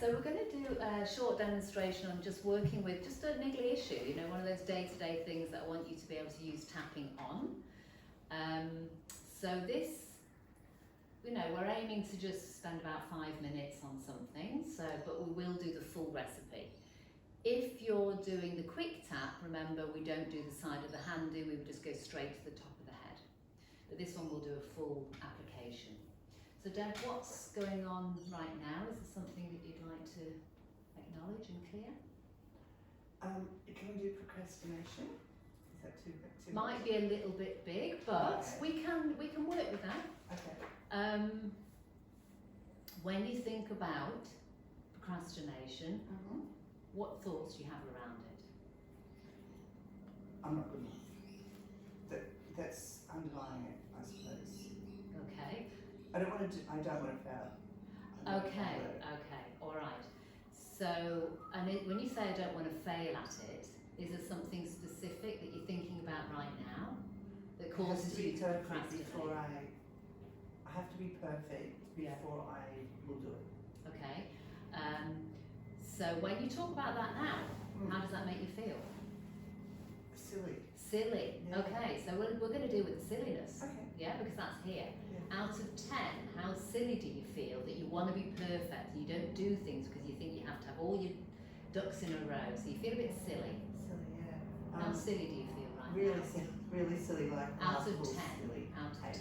so we're going to do a short demonstration on just working with just a niggly issue, you know, one of those day-to-day things that I want you to be able to use tapping on. So this, you know, we're aiming to just spend about 5 minutes on something, so, but we will do the full recipe. If you're doing the quick tap, remember we don't do the side of the hand, we would just go straight to the top of the head. But this one will do a full application. So Deb, what's going on right now? Is there something that you'd like to acknowledge and clear? Can we do procrastination? Is that too Might much? be a little bit big, but we can work with that. Okay. When you think about procrastination, what thoughts do you have around it? I'm not good enough. That's underlying it, I suppose. Okay. I don't want to fail. Okay, all right. So, when you say I don't want to fail at it, is there something specific that you're thinking about right now that causes you to procrastinate? I have to be perfect before I will do it. Okay. So when you talk about that now, how does that make you feel? Silly. Silly. Yeah. Okay, so we're going to deal with the silliness. Okay. Yeah, because that's here. Yeah. Out of 10, how silly do you feel that you want to be perfect and you don't do things because you think you have to have all your ducks in a row? So you feel a bit silly. Silly, yeah. How silly do you feel right really now? Silly, really silly, like Out of 10. Silly. Out of 8.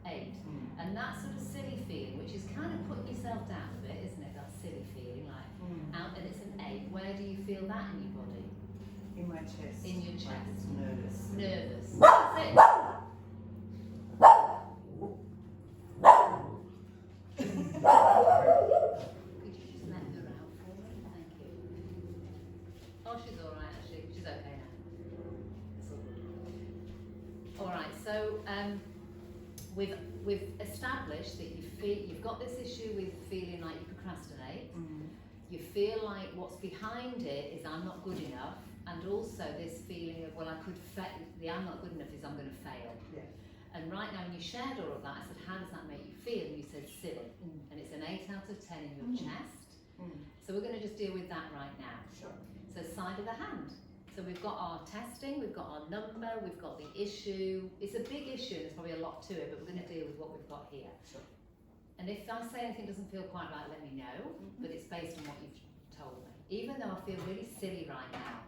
10. 8. And that sort of silly feeling, which is kind of putting yourself down a bit, isn't it? That silly feeling, like out, and it's an 8. Where do you feel that in your body? In my chest. In your chest. Like it's nervous. Nervous. That's it. Could you just let her out for me? Thank you. Oh, she's all right actually. She's okay now. It's all good. All right. So we've established that you've got this issue with feeling like you procrastinate. You feel like what's behind it is I'm not good enough, and also this feeling of, well, I could fail. The I'm not good enough is I'm going to fail. Yeah. And right now, when you shared all of that, I said, how does that make you feel? And you said silly. And it's an 8 out of 10 in your chest. So we're going to just deal with that right now. Sure. So side of the hand. So we've got our testing, we've got our number, we've got the issue. It's a big issue, there's probably a lot to it, but we're going to deal with what we've got here. Sure. And if I say anything doesn't feel quite right, let me know, but it's based on what you've told me. Even though I feel really silly right now.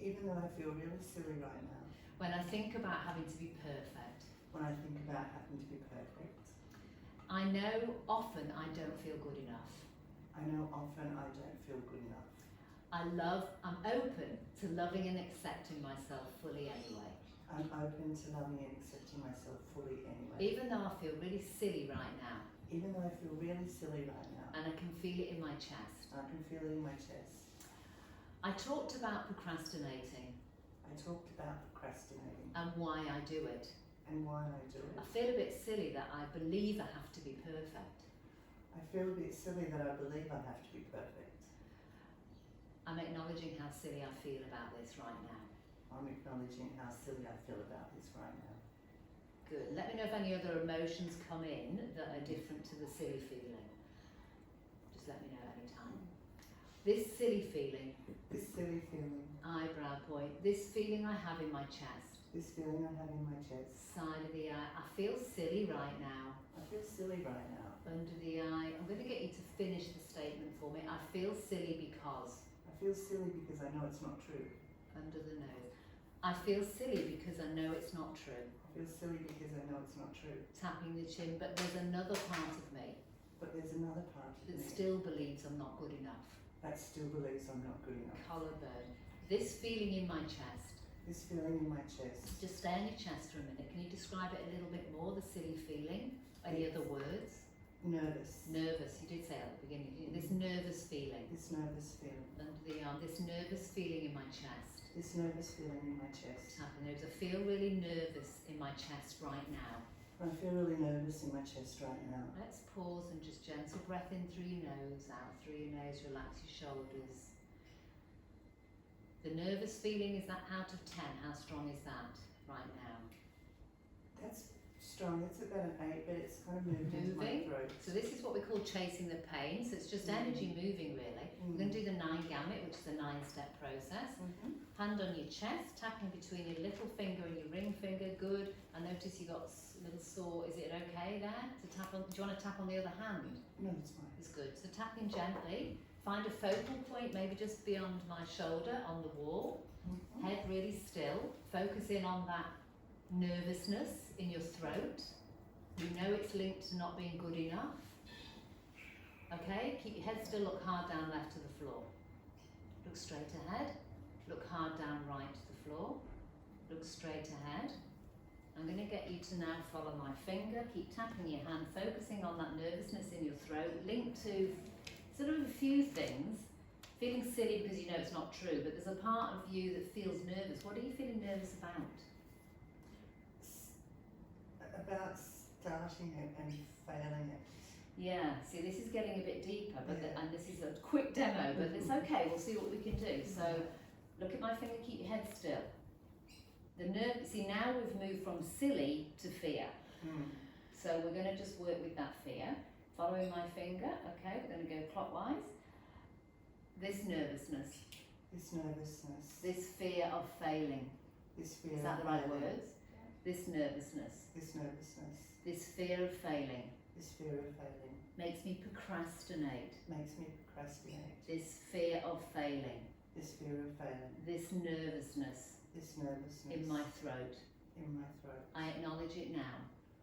Even though I feel really silly right now. When I think about having to be perfect. When I think about having to be perfect. I know often I don't feel good enough. I know often I don't feel good enough. I'm open to loving and accepting myself fully anyway. I'm open to loving and accepting myself fully anyway. Even though I feel really silly right now. Even though I feel really silly right now. And I can feel it in my chest. I can feel it in my chest. I talked about procrastinating. I talked about procrastinating. And why I do it. And why I do it. I feel a bit silly that I believe I have to be perfect. I feel a bit silly that I believe I have to be perfect. I'm acknowledging how silly I feel about this right now. I'm acknowledging how silly I feel about this right now. Good. Let me know if any other emotions come in that are different to the silly feeling. Just let me know any time. This silly feeling. This silly feeling. Eyebrow point. This feeling I have in my chest. This feeling I have in my chest. Side of the eye. I feel silly right now. I feel silly right now. Under the eye. I'm going to get you to finish the statement for me. I feel silly because. I feel silly because I know it's not true. Under the nose. I feel silly because I know it's not true. I feel silly because I know it's not true. Tapping the chin, but there's another part of me But there's another part of that me still believes I'm not good enough. that still believes I'm not good enough. Collarbone. This feeling in my chest. This feeling in my chest. Just stay on your chest for a minute. Can you describe it a little bit more, the silly feeling? Any other words? Nervous. Nervous. You did say that at the beginning. This nervous feeling. This nervous feeling. Under the arm. This nervous feeling in my chest. This nervous feeling in my chest. Tapping those. I feel really nervous in my chest right now. I feel really nervous in my chest right now. Let's pause and just gentle breath in through your nose, out through your nose, relax your shoulders. The nervous feeling, is that out of 10? How strong is that right now? That's strong. It's about an 8, but it's kind of moved into my Moving. throat. So this is what we call chasing the pain. So it's just energy moving really. We're going to do the 9 gamut, which is a 9-step process. Hand on your chest, tapping between your little finger and your ring finger. Good. I notice you got a little sore. Is it okay there to tap on? Do you want to tap on the other hand? No, it's fine. It's good. So tapping gently. Find a focal point, maybe just beyond my shoulder on the wall. Head really still. Focus in on that nervousness in your throat. You know it's linked to not being good enough. Okay, keep your head still, look hard down left to the floor. Look straight ahead. Look hard down right to the floor. Look straight ahead. I'm going to get you to now follow my finger. Keep tapping your hand, focusing on that nervousness in your throat, linked to sort of a few things. Feeling silly because you know it's not true, but there's a part of you that feels nervous. What are you feeling nervous about? About starting it and failing it. Yeah, see this is getting a bit deeper, but and this is a quick demo, but it's okay, we'll see what we can do. So look at my finger, keep your head still. The nerve, see now we've moved from silly to fear. So we're going to just work with that fear. Following my finger, okay, we're going to go clockwise. This nervousness. This nervousness. This fear of failing. This fear. Is that the of right failing. words? This nervousness. This nervousness. This fear of failing. This fear of failing. Makes me procrastinate. Makes me procrastinate. This fear of failing. This fear of failing. This nervousness This nervousness. in my throat. In my throat. I acknowledge it now.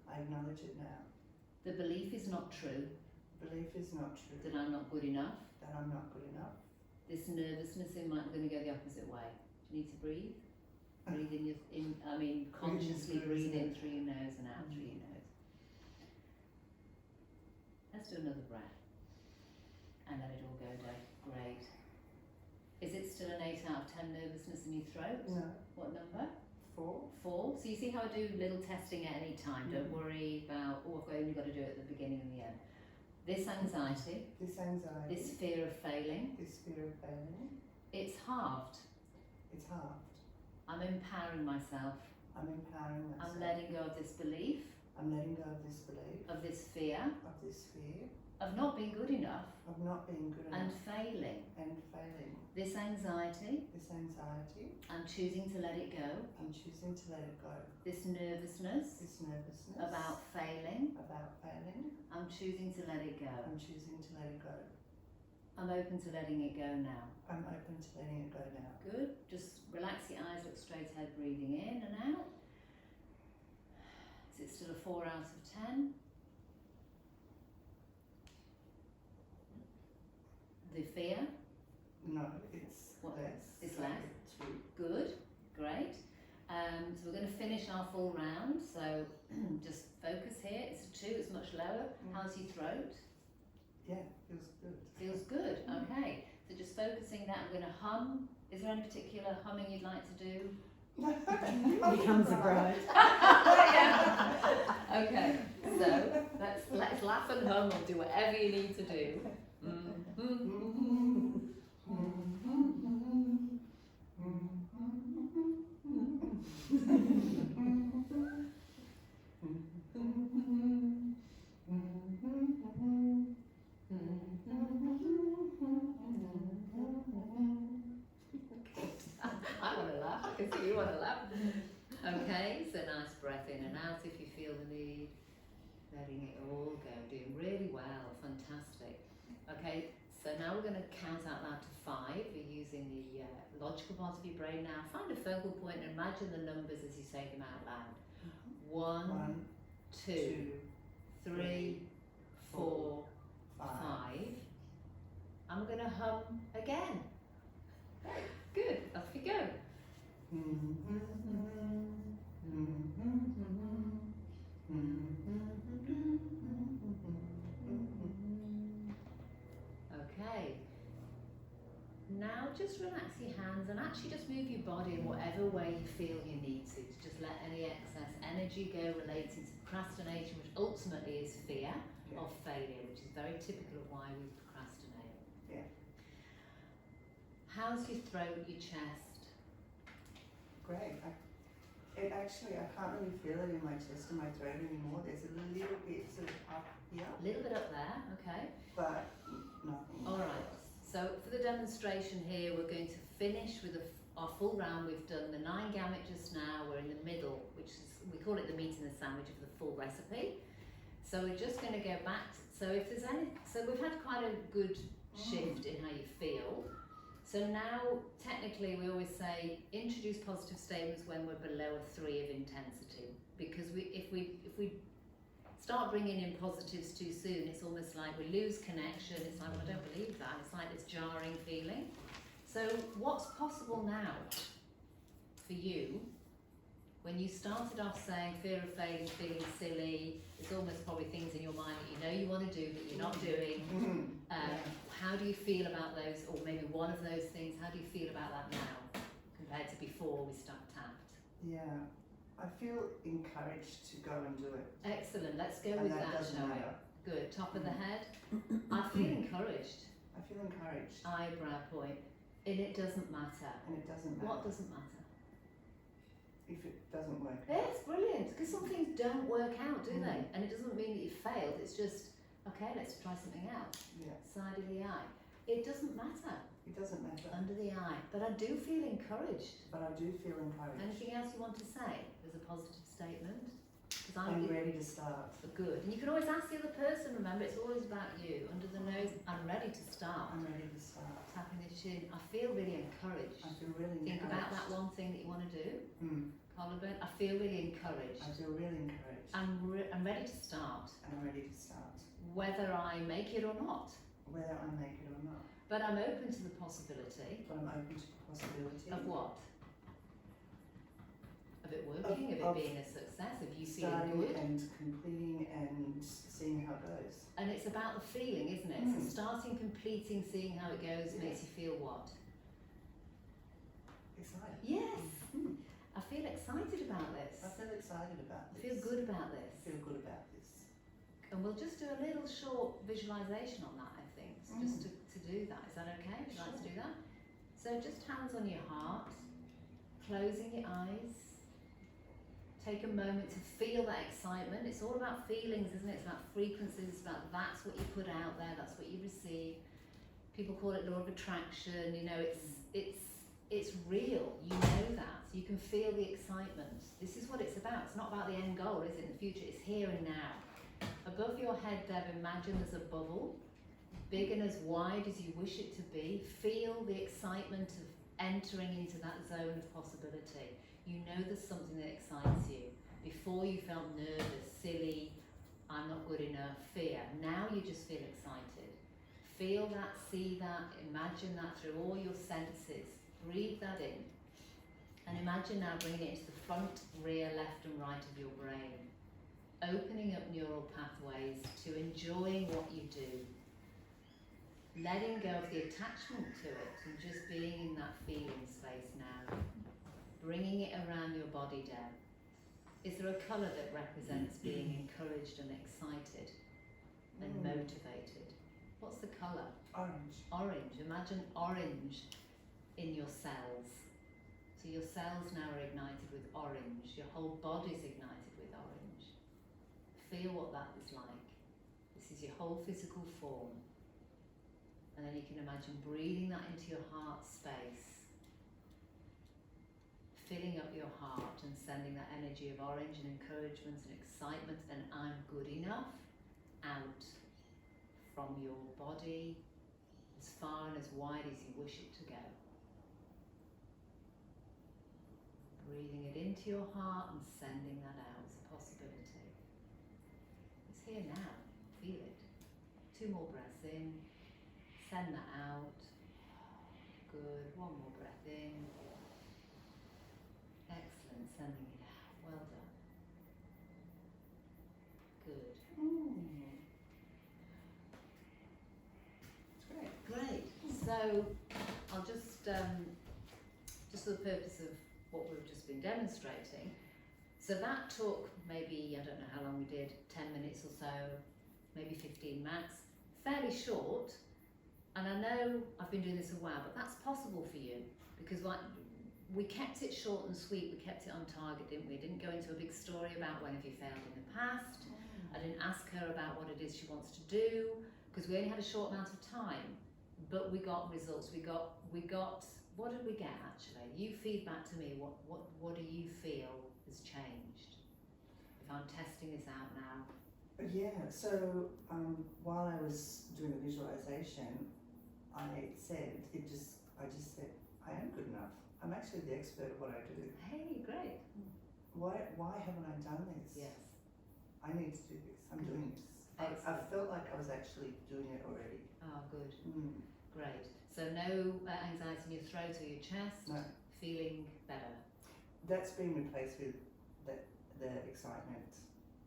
I acknowledge it now. The belief is not true Belief is not true. that I'm not good enough. That I'm not good enough. This nervousness in my, I'm going to go the opposite way. Do you need to breathe? Breathe in your, consciously breathe in through your nose and out through your nose. Let's do another breath. And let it all go down. Great. Is it still an 8 out of 10 nervousness in your throat? No. What number? 4. 4. So you see how I do little testing at any time. Don't worry about, I've only got to do it at the beginning and the end. This anxiety. This anxiety. This fear of failing. This fear of failing. It's halved. It's halved. I'm empowering myself. I'm empowering myself. I'm letting go of this belief. I'm letting go of this belief. Of this fear. Of this fear. Of not being good enough. Of not being good And enough. failing. And failing. This anxiety. This anxiety. I'm choosing to let it go. I'm choosing to let it go. This nervousness. This nervousness. About failing. About failing. I'm choosing to let it go. I'm choosing to let it go. I'm open to letting it go now. I'm open to letting it go now. Good. Just relax your eyes, look straight ahead, breathing in and out. Is it still a 4 out of 10? The fear? No, it's What? less. It's So less? 2. Good. Great. So we're going to finish our full round. So just focus here. It's a 2, it's much lower. How's your throat? Yeah, feels good. Feels good. Okay. So just focusing that, I'm going to hum. Is there any particular humming you'd like to do? Becomes a bride. Okay, so let's laugh and hum or do whatever you need to do. I want to laugh. I can see you want to laugh. Okay, so nice breath in and out if you feel the need. Letting it all go. Doing really well. Fantastic. Okay, so now we're going to count out loud to 5. You're using the logical part of your brain now. Find a focal point and imagine the numbers as you say them out loud. 1, 2, 3, 4, 5. I'm going to hum again. Good, off you go. Okay. Now just relax your hands and actually just move your body in whatever way you feel you need to. Just let any excess energy go related to procrastination, which ultimately is fear of failure, which is very typical of why we procrastinate. Yeah. How's your throat, your chest? Great. It actually, I can't really feel it in my chest and my throat anymore. There's a little bit sort of up here, A little bit up there, okay. but nothing. All right. So for the demonstration here, we're going to finish with our full round. We've done the 9 gamut just now. We're in the middle, which is, we call it the meat in the sandwich of the full recipe. So we're just going to go back. So if there's any, so we've had quite a good shift in how you feel. So now, technically, we always say introduce positive statements when we're below a 3 of intensity, because if we start bringing in positives too soon, it's almost like we lose connection. It's like, well, I don't believe that. It's like this jarring feeling. So what's possible now for you when you started off saying fear of failing, feeling silly? There's almost probably things in your mind that you know you want to do but you're not doing. How do you feel about those, or maybe one of those things? How do you feel about that now compared to before we tapped? Yeah, I feel encouraged to go and do it. Excellent. Let's go And with that that, doesn't shall we? matter. Good. Top of the head. I feel encouraged. I feel encouraged, Eyebrow point. And it doesn't matter. and it doesn't matter What doesn't matter? if it doesn't work. It's brilliant, because some things don't work out, do they? And it doesn't mean that you failed. It's just, okay, let's try something else. Yeah, Side of the eye. It doesn't matter. it doesn't matter, Under the eye. But I do feel encouraged. but I do feel encouraged. Anything else you want to say as a positive statement? Because I'm ready to start. good. And you can always ask the other person, remember, it's always about you. Under the nose, I'm ready to start. I'm ready to start. Tapping the chin, I feel really encouraged. I feel really Think encouraged. about that one thing that you want to do. Collarbone, I feel really encouraged. I feel really encouraged. I'm ready to start, And I'm ready to start. whether I make it or not. Whether I make it or not. But I'm open to the possibility But I'm open to the possibility of what? Of it working, of Of it being a success, of you feeling starting good. and completing and seeing how it goes. And it's about the feeling, isn't it? So starting, completing, seeing how it goes makes you feel what? Excited. Yes. I feel excited about I this. feel excited about I this. feel good about I this. feel good about this. And we'll just do a little short visualization on that, I think, so just to do that. Is that okay? Would you like to do that? So just hands on your heart, closing your eyes. Take a moment to feel that excitement. It's all about feelings, isn't it? It's about frequencies, it's about that's what you put out there, that's what you receive. People call it law of attraction, you know, it's real, you know that. So you can feel the excitement. This is what it's about. It's not about the end goal, is it, in the future? It's here and now. Above your head, Deb, imagine there's a bubble, big and as wide as you wish it to be. Feel the excitement of entering into that zone of possibility. You know there's something that excites you. Before you felt nervous, silly, I'm not good enough, fear. Now you just feel excited. Feel that, see that, imagine that through all your senses. Breathe that in. And imagine now bringing it into the front, rear, left and right of your brain. Opening up neural pathways to enjoying what you do. Letting go of the attachment to it and just being in that feeling space now. Bringing it around your body, Deb. Is there a colour that represents being encouraged and excited and motivated? What's the colour? Orange. Orange. Imagine orange in your cells. So your cells now are ignited with orange. Your whole body's ignited with orange. Feel what that is like. This is your whole physical form. And then you can imagine breathing that into your heart space. Filling up your heart and sending that energy of orange and encouragement and excitement and I'm good enough out from your body as far and as wide as you wish it to go. Breathing it into your heart and sending that out as a possibility. It's here now. Feel it. 2 more breaths in. Send that out. Good. 1 more breath in. Excellent. Sending it out. Well done. Good. It's great. Great. So I'll just for the purpose of what we've just been demonstrating. So that took maybe, I don't know how long we did, 10 minutes or so, maybe 15 max. Fairly short. And I know I've been doing this a while, but that's possible for you because like we kept it short and sweet, we kept it on target, didn't we? Didn't go into a big story about when have you failed in the past. I didn't ask her about what it is she wants to do, because we only had a short amount of time, but we got results. We got, what did we get actually? You feedback to me, what do you feel has changed? If I'm testing this out now. Yeah, so while I was doing the visualization, I just said, I am good enough. I'm actually the expert at what I do. Hey, great. Why haven't I done this? Yes. I need to do this. I'm doing this. I felt like I was actually doing it already. Oh, good. Mm. Great. So no anxiety in your throat or your chest? No. Feeling better? That's been replaced with the excitement.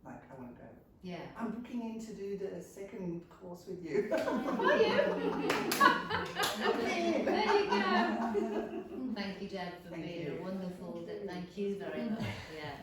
Like, I want to go. Yeah. I'm booking in to do the second course with you. Are you? Okay. There you go. Thank you, Deb, for Thank being you. a wonderful. Thank you very much. Yeah.